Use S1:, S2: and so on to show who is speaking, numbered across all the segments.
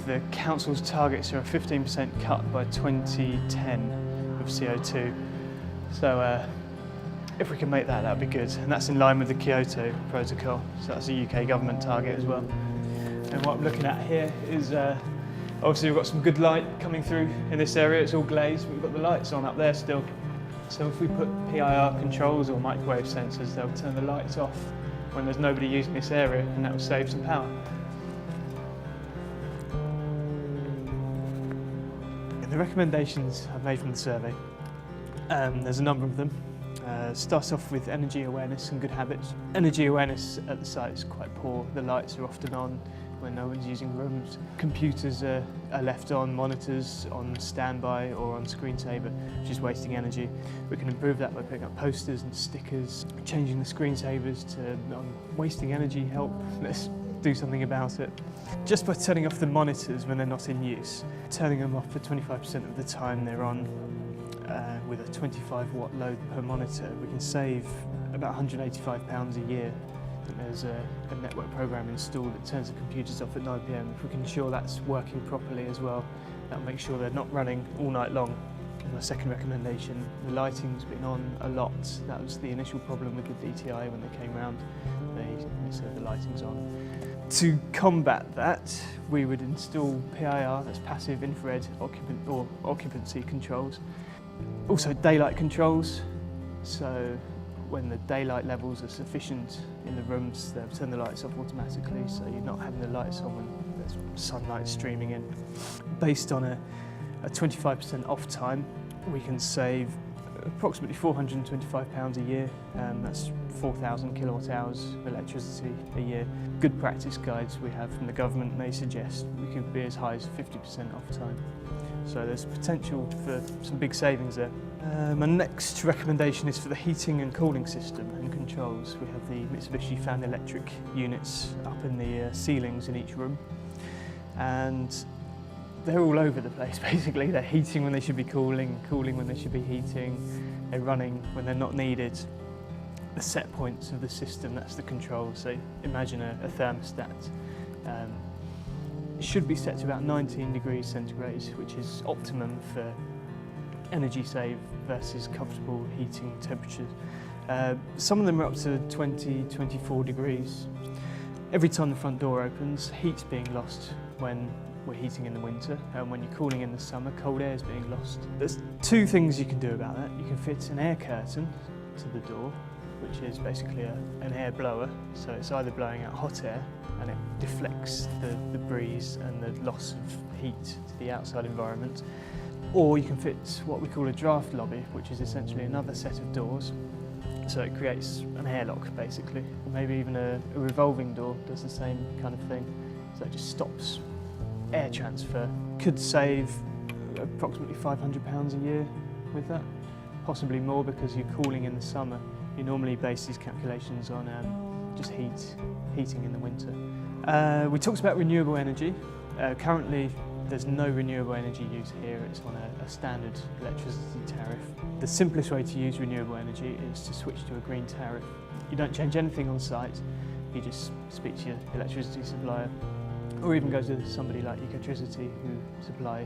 S1: the council's targets are a 15% cut by 2010 of CO2. So if we can make that, that'd be good. And that's in line with the Kyoto Protocol. So that's a UK government target as well. And what I'm looking at here is obviously we've got some good light coming through in this area. It's all glazed, but we've got the lights on up there still. So if we put PIR controls or microwave sensors, they'll turn the lights off when there's nobody using this area, and that will save some power. The recommendations I've made from the survey, there's a number of them. Starts off with energy awareness and good habits. Energy awareness at the site is quite poor. The lights are often on when no one's using rooms. Computers are left on, monitors on standby or on screensaver, which is wasting energy. We can improve that by putting up posters and stickers, changing the screensavers to wasting energy, help. Let's do something about it. Just by turning off the monitors when they're not in use, turning them off for 25% of the time they're on, with a 25 watt load per monitor, we can save about £185 a year. And there's a network program installed that turns the computers off at 9 PM. If we can ensure that's working properly as well, that'll make sure they're not running all night long. And my second recommendation, the lighting's been on a lot. That was the initial problem with the DTI when they came round. They said the lighting's on. To combat that, we would install PIR, that's passive infrared occupancy controls. Also daylight controls, so when the daylight levels are sufficient in the rooms, they'll turn the lights off automatically, so you're not having the lights on when there's sunlight streaming in. Based on a 25% off time, we can save approximately £425 a year, that's 4,000 kilowatt hours of electricity a year. Good practice guides we have from the government may suggest we could be as high as 50% off time. So there's potential for some big savings there. My next recommendation is for the heating and cooling system and controls. We have the Mitsubishi fan electric units up in the ceilings in each room, and they're all over the place basically. They're heating when they should be cooling, cooling when they should be heating, they're running when they're not needed. The set points of the system, that's the control. So imagine a thermostat. It should be set to about 19 degrees centigrade, which is optimum for energy save versus comfortable heating temperatures. Some of them are up to 20, 24 degrees. Every time the front door opens, heat's being lost when we're heating in the winter, and when you're cooling in the summer, cold air is being lost. There's two things you can do about that. You can fit an air curtain to the door, which is basically an air blower, so it's either blowing out hot air and it deflects the breeze and the loss of heat to the outside environment, or you can fit what we call a draft lobby, which is essentially another set of doors, so it creates an airlock basically. Maybe even a revolving door does the same kind of thing, so it just stops air transfer. Could save approximately £500 a year with that, possibly more because you're cooling in the summer. You normally base these calculations on just heating in the winter. We talked about renewable energy. Currently, there's no renewable energy use here. It's on a standard electricity tariff. The simplest way to use renewable energy is to switch to a green tariff. You don't change anything on site. You just speak to your electricity supplier, or even go to somebody like Ecotricity who supply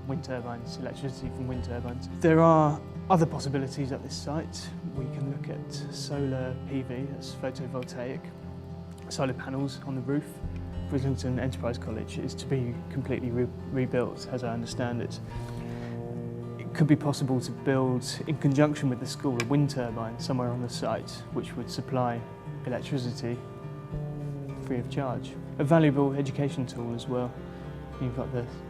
S1: wind turbines, electricity from wind turbines. There are other possibilities at this site. We can look at solar PV, that's photovoltaic, solar panels on the roof. Brislington Enterprise College is to be completely rebuilt, as I understand it. It could be possible to build, in conjunction with the school, a wind turbine somewhere on the site, which would supply electricity free of charge. A valuable education tool as well. You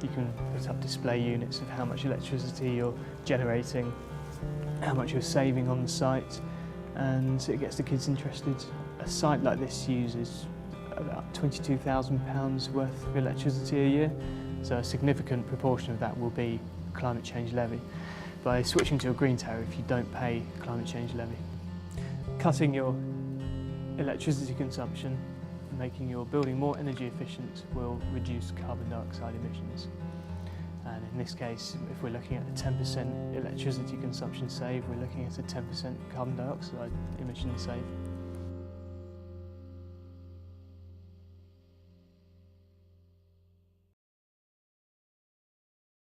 S1: can put up display units of how much electricity you're generating, how much you're saving on the site, and it gets the kids interested. A site like this uses about £22,000 worth of electricity a year, so a significant proportion of that will be climate change levy. By switching to a green tariff, you don't pay climate change levy. Cutting your electricity consumption, making your building more energy efficient, will reduce carbon dioxide emissions. And in this case, if we're looking at a 10% electricity consumption save, we're looking at a 10% carbon dioxide emission save.